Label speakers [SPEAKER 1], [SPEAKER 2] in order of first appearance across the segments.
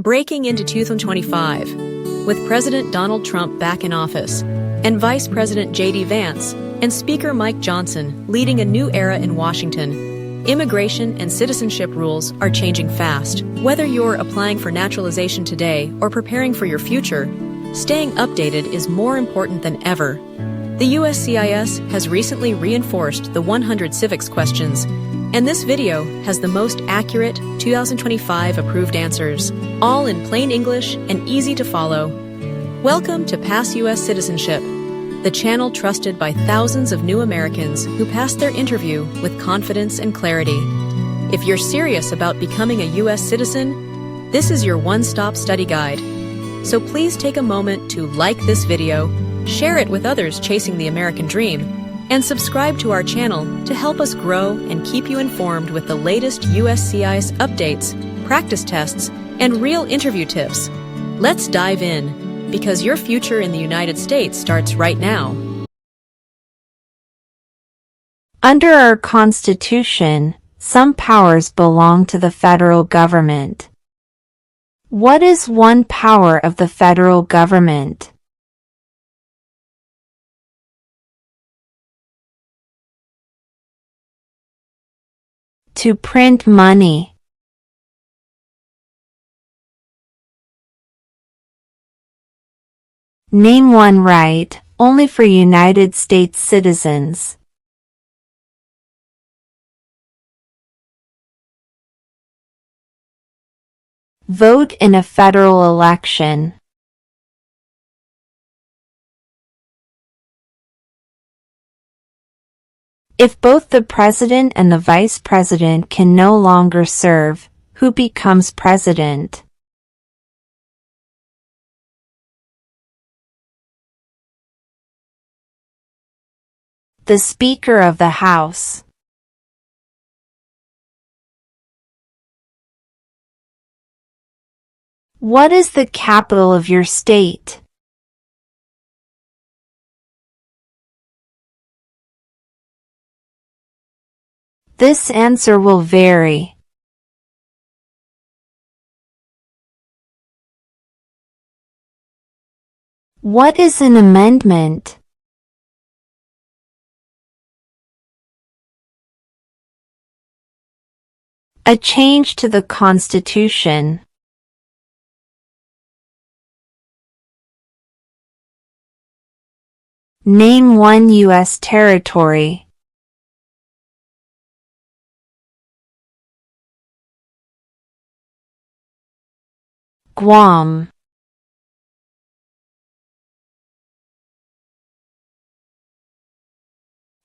[SPEAKER 1] Breaking into 2025, with President Donald Trump back in office, and Vice President J.D. Vance and Speaker Mike Johnson leading a new era in Washington, immigration and citizenship rules are changing fast. Whether you're applying for naturalization today or preparing for your future, staying updated is more important than ever. The USCIS has recently reinforced the 100 civics questions, and this video has the most accurate 2025 approved answers, all in plain English and easy to follow. Welcome to Pass U.S. Citizenship, the channel trusted by thousands of new Americans who pass their interview with confidence and clarity. If you're serious about becoming a U.S. citizen, this is your one-stop study guide. So please take a moment to like this video, share it with others chasing the American dream, and subscribe to our channel to help us grow and keep you informed with the latest USCIS updates, practice tests, and real interview tips. Let's dive in, because your future in the United States starts right now.
[SPEAKER 2] Under our Constitution, some powers belong to the federal government. What is one power of the federal government? To print money. Name one right, only for United States citizens. Vote in a federal election. If both the president and the vice president can no longer serve, who becomes president? The Speaker of the House. What is the capital of your state? This answer will vary. What is an amendment? A change to the Constitution. Name one U.S. territory. Guam.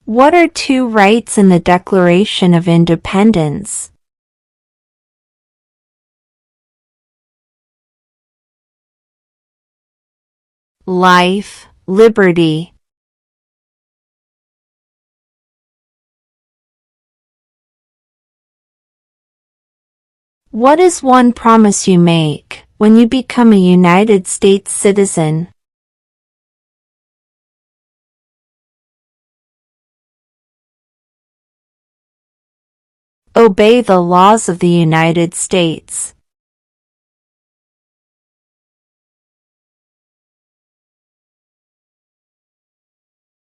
[SPEAKER 2] What are two rights in the Declaration of Independence? Life, liberty. What is one promise you make when you become a United States citizen? Obey the laws of the United States.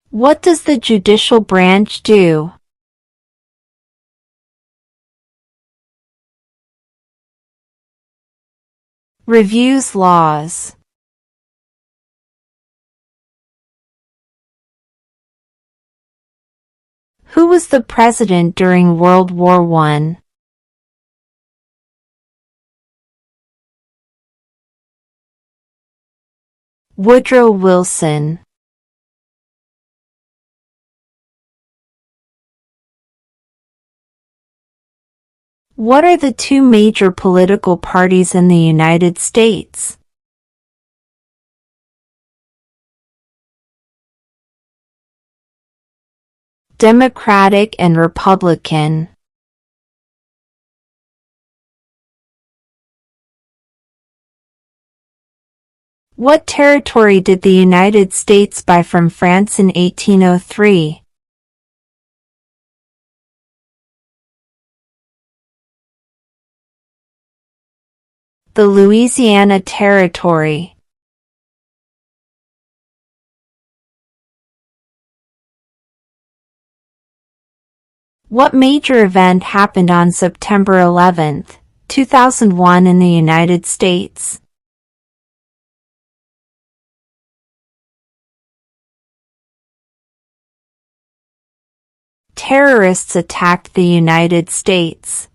[SPEAKER 2] What does the judicial branch do? Reviews laws. Who was the president during World War I? Woodrow Wilson. What are the two major political parties in the United States? Democratic and Republican. What territory did the United States buy from France in 1803? The Louisiana Territory. What major event happened on September 11, 2001 in the United States? Terrorists attacked the United States.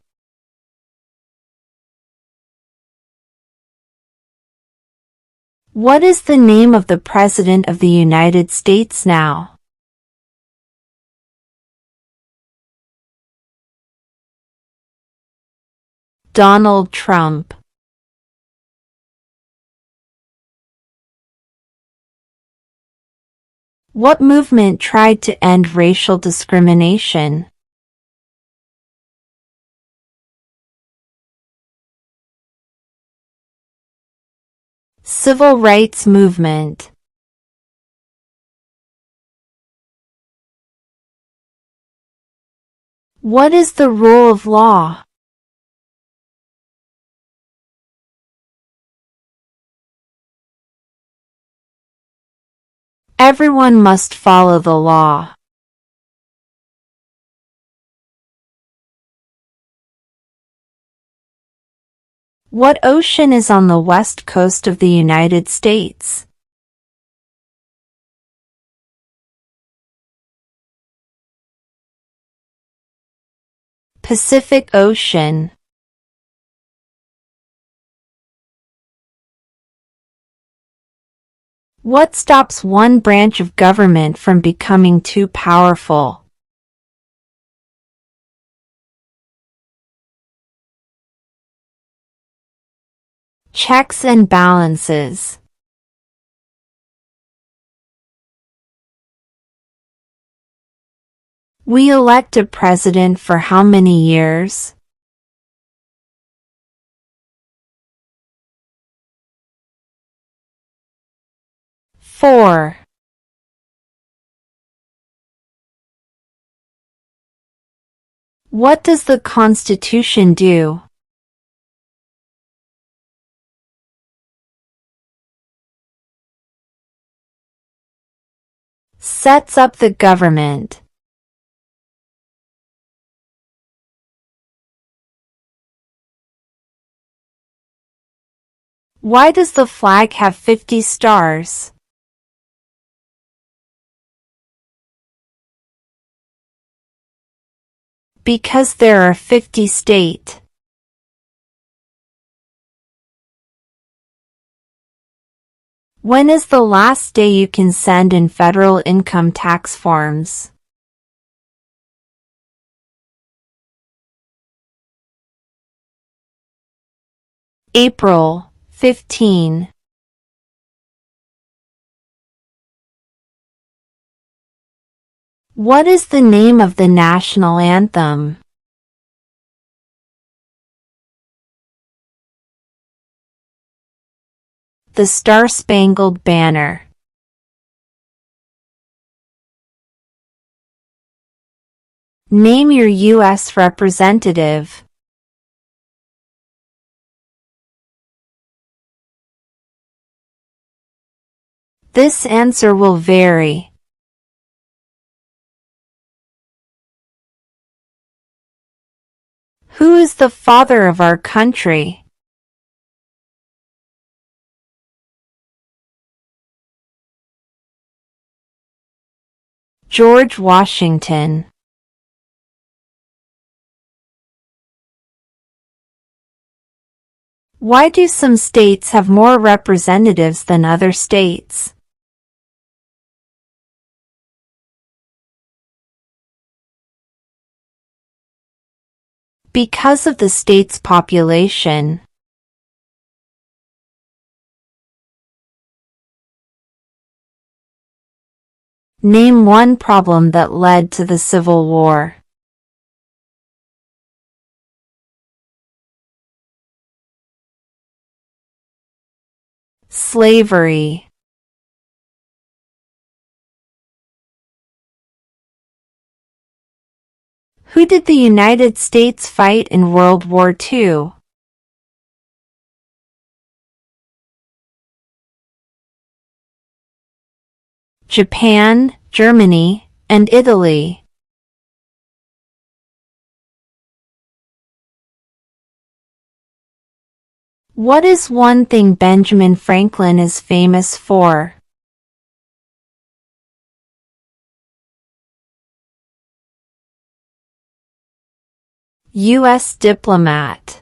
[SPEAKER 2] What is the name of the President of the United States now? Donald Trump. What movement tried to end racial discrimination? Civil rights movement. What is the rule of law? Everyone must follow the law. What ocean is on the west coast of the United States? Pacific Ocean. What stops one branch of government from becoming too powerful? Checks and balances. We elect a president for how many years? Four. What does the Constitution do? Sets up the government. Why does the flag have 50 stars? Because there are 50 states. When is the last day you can send in federal income tax forms? April 15. What is the name of the national anthem? The Star-Spangled Banner. Name your U.S. representative. This answer will vary. Who is the father of our country? George Washington. Why do some states have more representatives than other states? Because of the state's population. Name one problem that led to the Civil War. Slavery. Who did the United States fight in World War II? Japan, Germany, and Italy. What is one thing Benjamin Franklin is famous for? U.S. diplomat.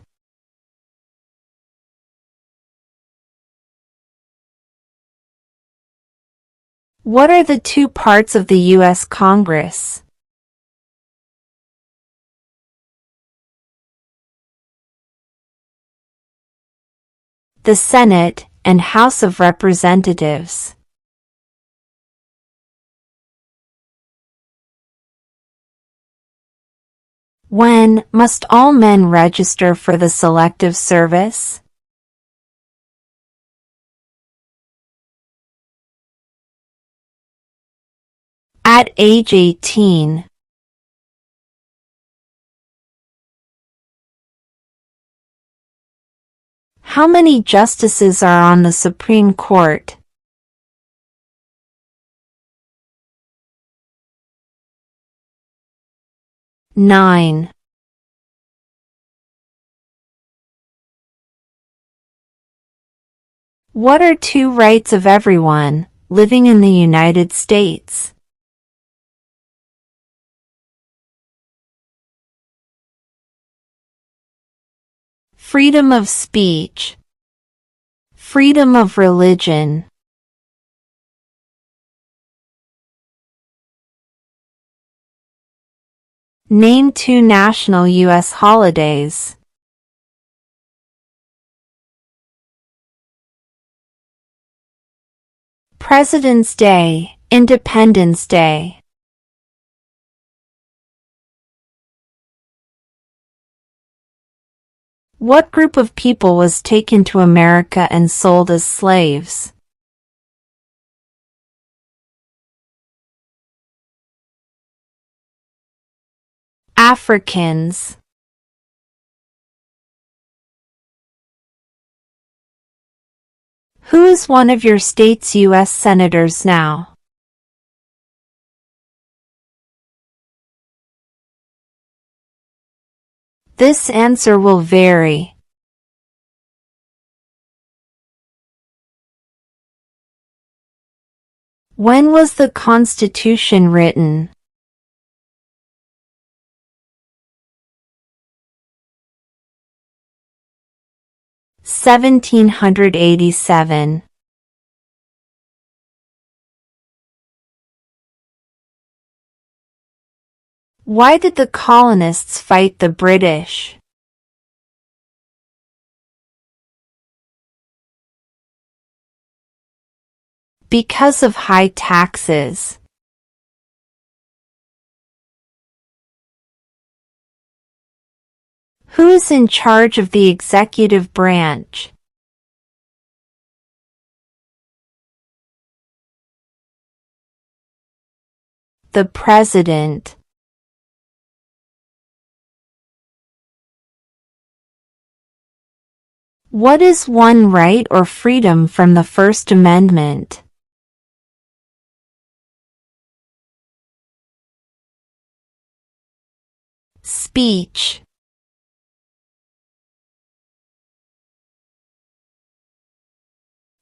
[SPEAKER 2] What are the two parts of the U.S. Congress? The Senate and House of Representatives. When must all men register for the Selective Service? At age 18. How many justices are on the Supreme Court? 9. What are two rights of everyone living in the United States? Freedom of speech. Freedom of religion. Name two national U.S. holidays. President's Day, Independence Day. What group of people was taken to America and sold as slaves? Africans. Who is one of your state's U.S. senators now? This answer will vary. When was the Constitution written? (1787). Why did the colonists fight the British? Because of high taxes. Who is in charge of the executive branch? The President. What is one right or freedom from the First Amendment? Speech.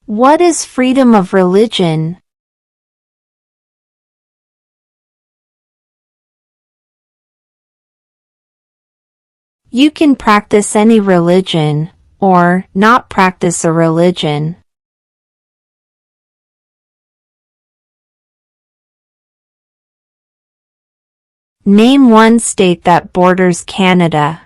[SPEAKER 2] What is freedom of religion? You can practice any religion, or not practice a religion. Name one state that borders Canada.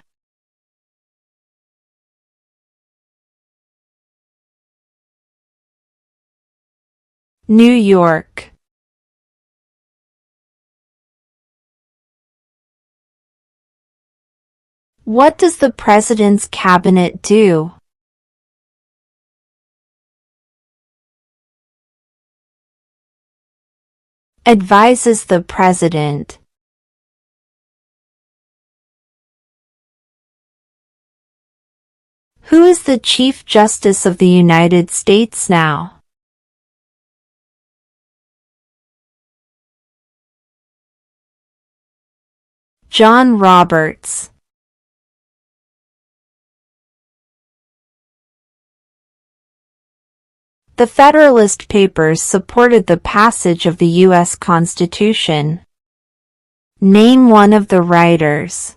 [SPEAKER 2] New York. What does the President's Cabinet do? Advises the President. Who is the Chief Justice of the United States now? John Roberts. The Federalist Papers supported the passage of the U.S. Constitution. Name one of the writers.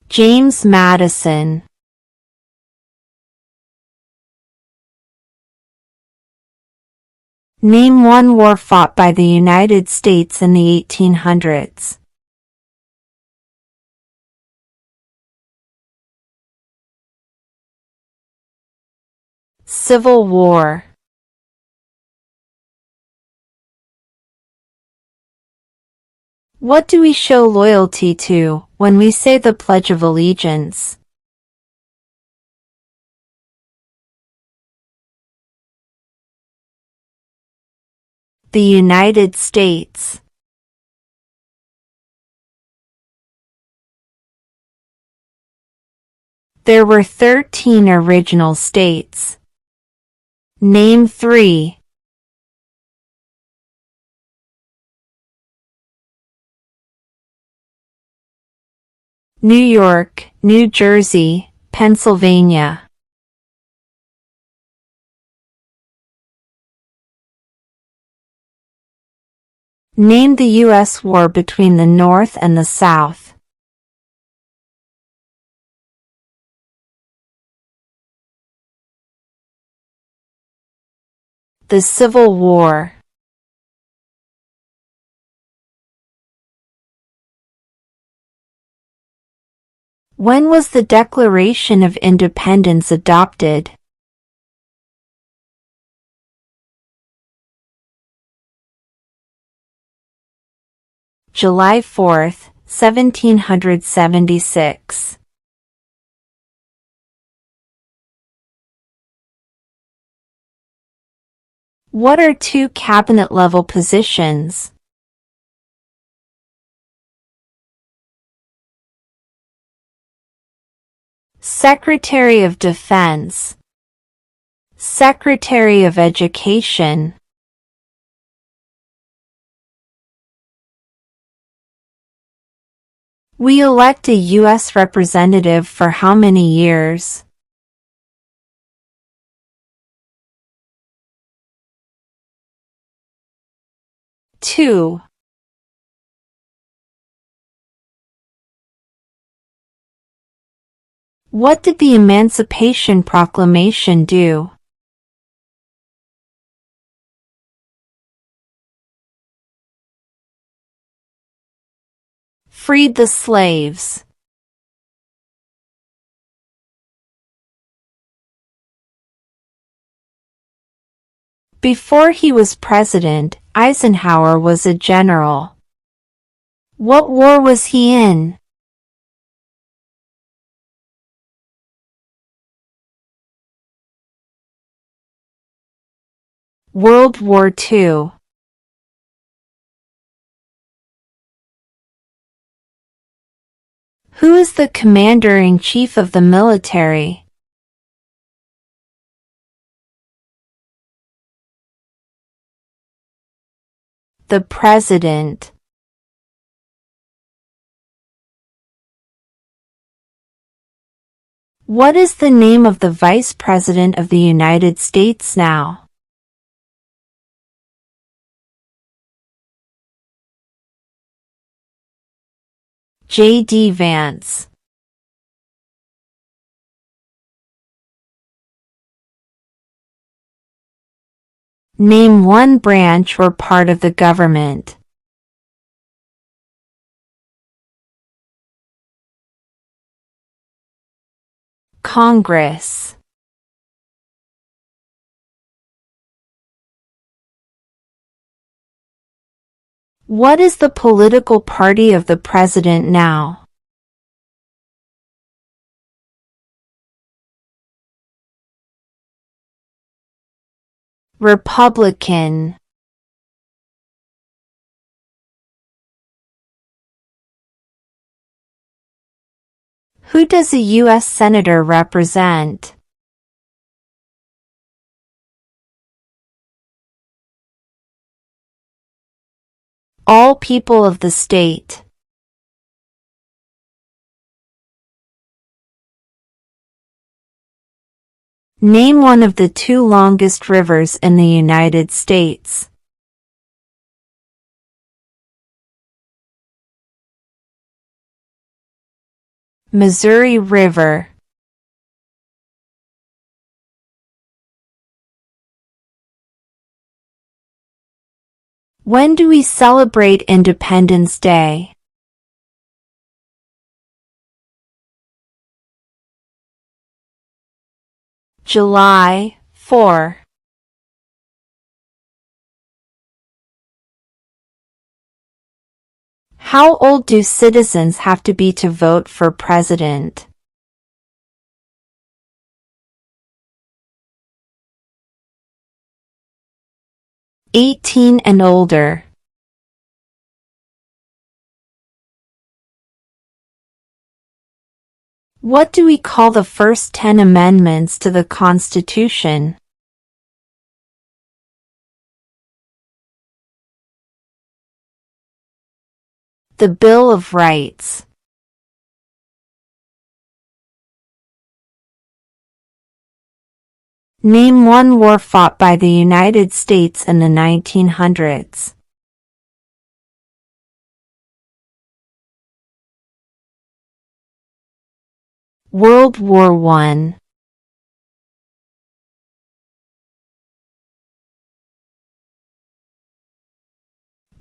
[SPEAKER 2] James Madison. Name one war fought by the United States in the 1800s. Civil War. What do we show loyalty to when we say the Pledge of Allegiance? The United States. There were 13 original states. Name 3. New York, New Jersey, Pennsylvania. Name the U.S. war between the North and the South. The Civil War. When was the Declaration of Independence adopted? July 4, 1776. What are two cabinet-level positions? Secretary of Defense. Secretary of Education. We elect a U.S. representative for how many years? Two. What did the Emancipation Proclamation do? Freed the slaves. Before he was president, Eisenhower was a general. What war was he in? World War II. Who is the commander-in-chief of the military? The President. What is the name of the Vice President of the United States now? J.D. Vance. Name one branch or part of the government. Congress. What is the political party of the president now? Republican. Who does a U.S. Senator represent? all people of the state. Name one of the two longest rivers in the United States. Missouri River. When do we celebrate Independence Day? July 4. How old do citizens have to be to vote for president? "18 and older." What do we call the first 10 amendments to the Constitution? The Bill of Rights. Name one war fought by the United States in the 1900s. World War I.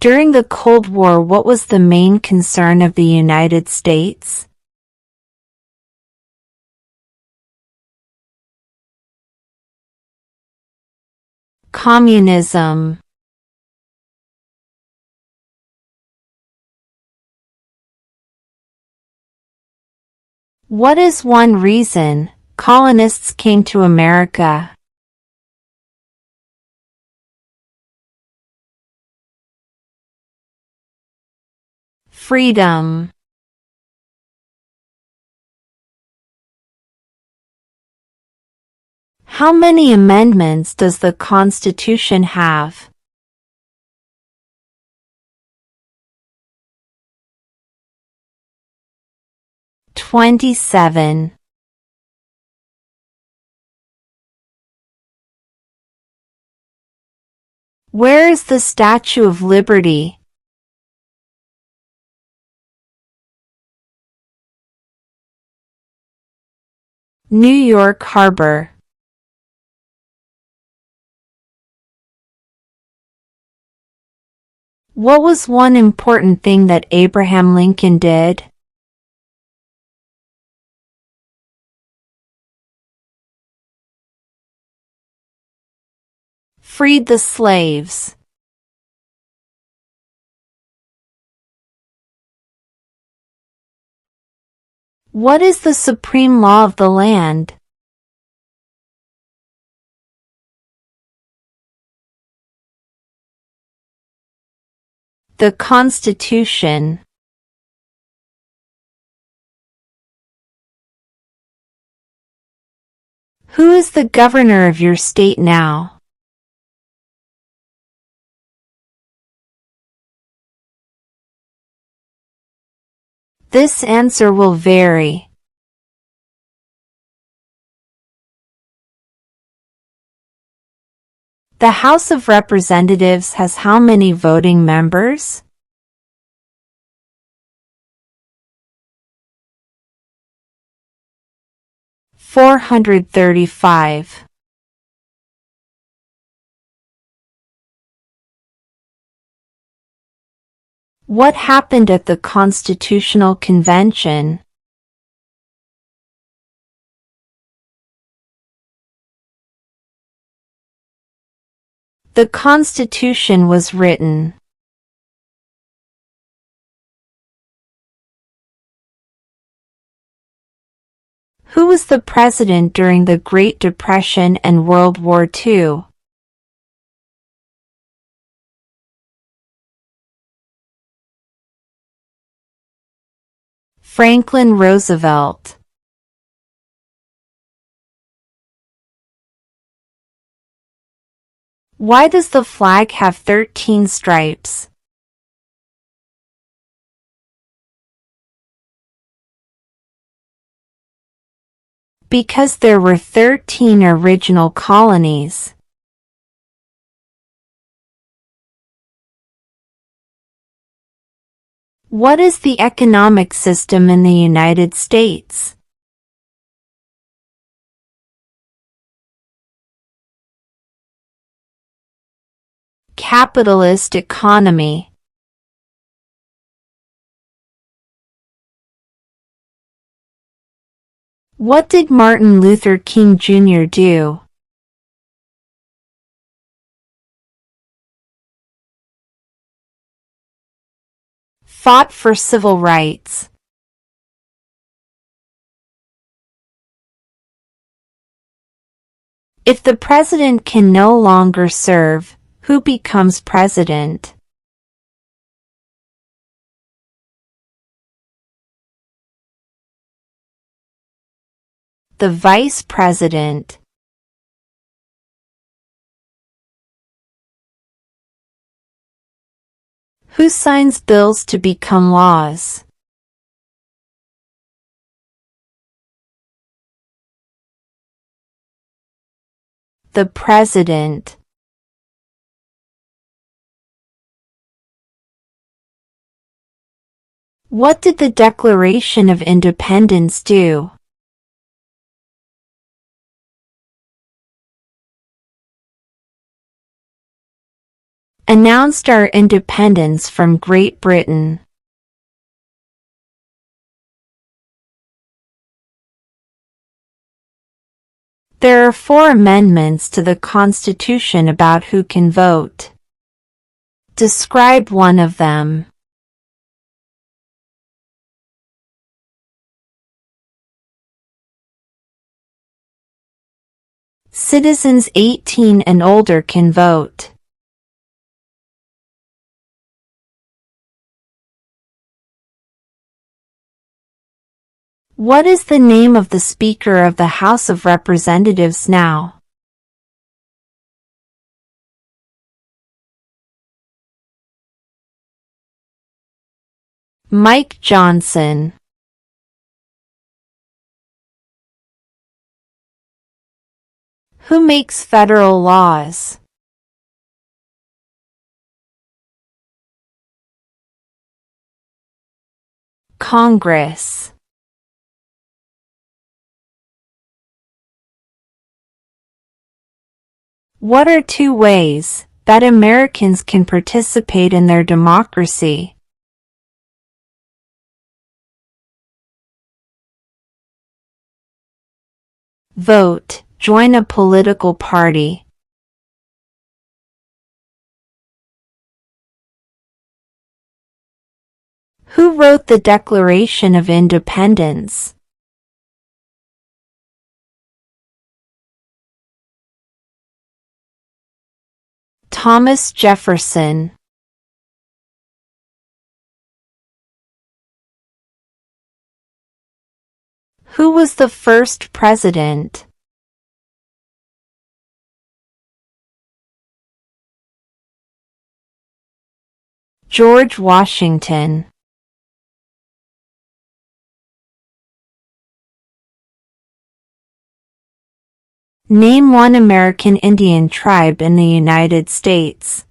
[SPEAKER 2] During the Cold War, what was the main concern of the United States? Communism. What is one reason colonists came to America? Freedom. How many amendments does the Constitution have? 27. Where is the Statue of Liberty? New York Harbor. What was one important thing that Abraham Lincoln did? Freed the slaves. What is the supreme law of the land? The Constitution. Who is the governor of your state now? This answer will vary. The House of Representatives has how many voting members? (435). What happened at the Constitutional Convention? The Constitution was written. Who was the president during the Great Depression and World War II? Franklin Roosevelt. Why does the flag have 13 stripes? Because there were 13 original colonies. What is the economic system in the United States? Capitalist economy. What did Martin Luther King Jr. do? Fought for civil rights. If the president can no longer serve, who becomes president? The vice president. Who signs bills to become laws? The president. What did the Declaration of Independence do? Announced our independence from Great Britain. There are 4 amendments to the Constitution about who can vote. Describe one of them. Citizens 18 and older can vote. What is the name of the Speaker of the House of Representatives now? Mike Johnson. Who makes federal laws? Congress. What are 2 ways that Americans can participate in their democracy? Vote, join a political party. Who wrote the Declaration of Independence? Thomas Jefferson. Who was the first president? George Washington. Name one American Indian tribe in the United States.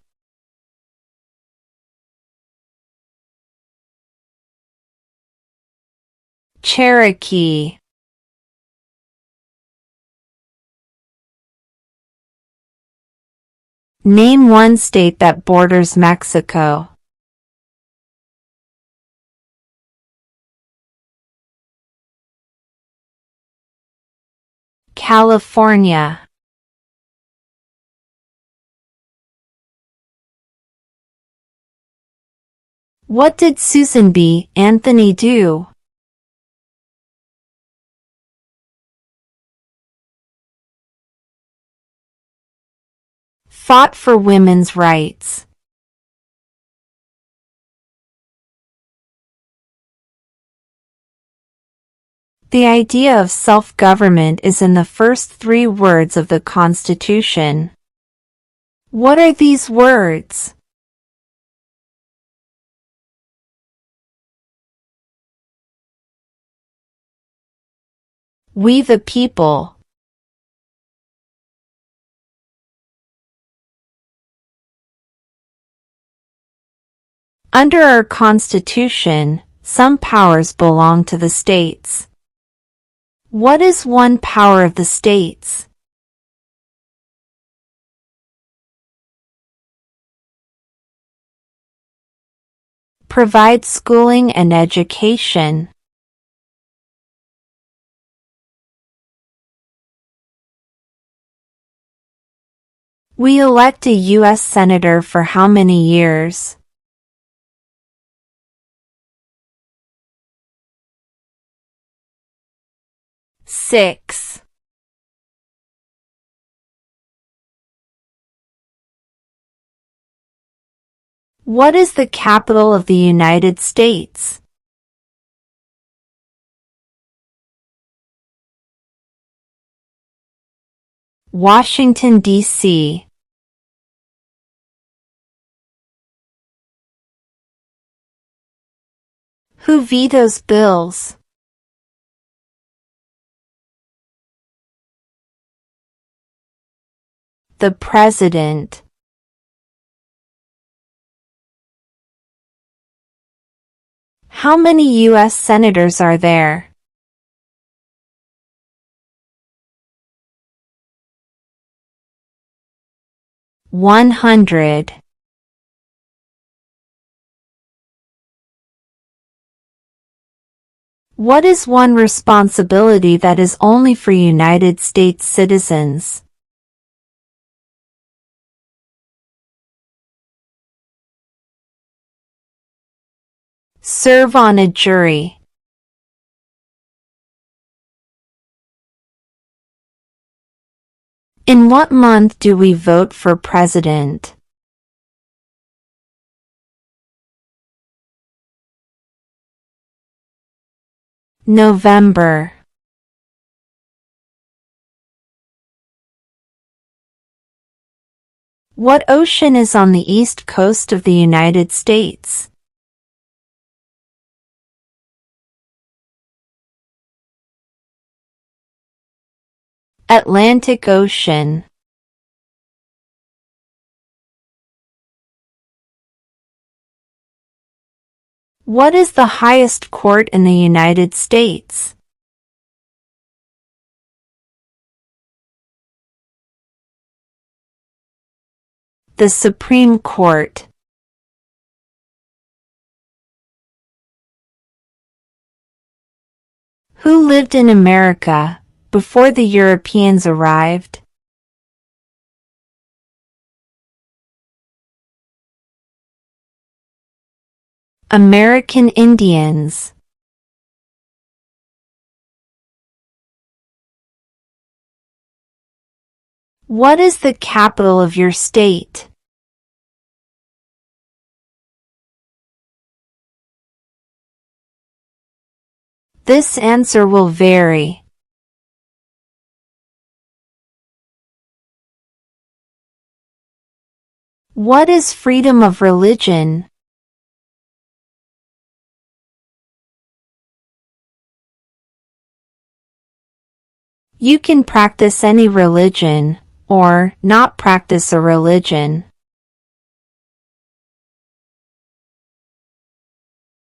[SPEAKER 2] Cherokee. Name one state that borders Mexico. California. What did Susan B. Anthony do? Fought for women's rights. The idea of self-government is in the first 3 words of the Constitution. What are these words? We the people. Under our Constitution, some powers belong to the states. What is one power of the states? Provide schooling and education. We elect a U.S. Senator for how many years? 6. What is the capital of the United States? Washington, D.C. Who vetoes bills? The President. How many U.S. Senators are there? 100. What is one responsibility that is only for United States citizens? Serve on a jury. In what month do we vote for president? November. What ocean is on the east coast of the United States? Atlantic Ocean. What is the highest court in the United States? The Supreme Court. Who lived in America before the Europeans arrived? American Indians. What is the capital of your state? This answer will vary. What is freedom of religion? You can practice any religion, or not practice a religion.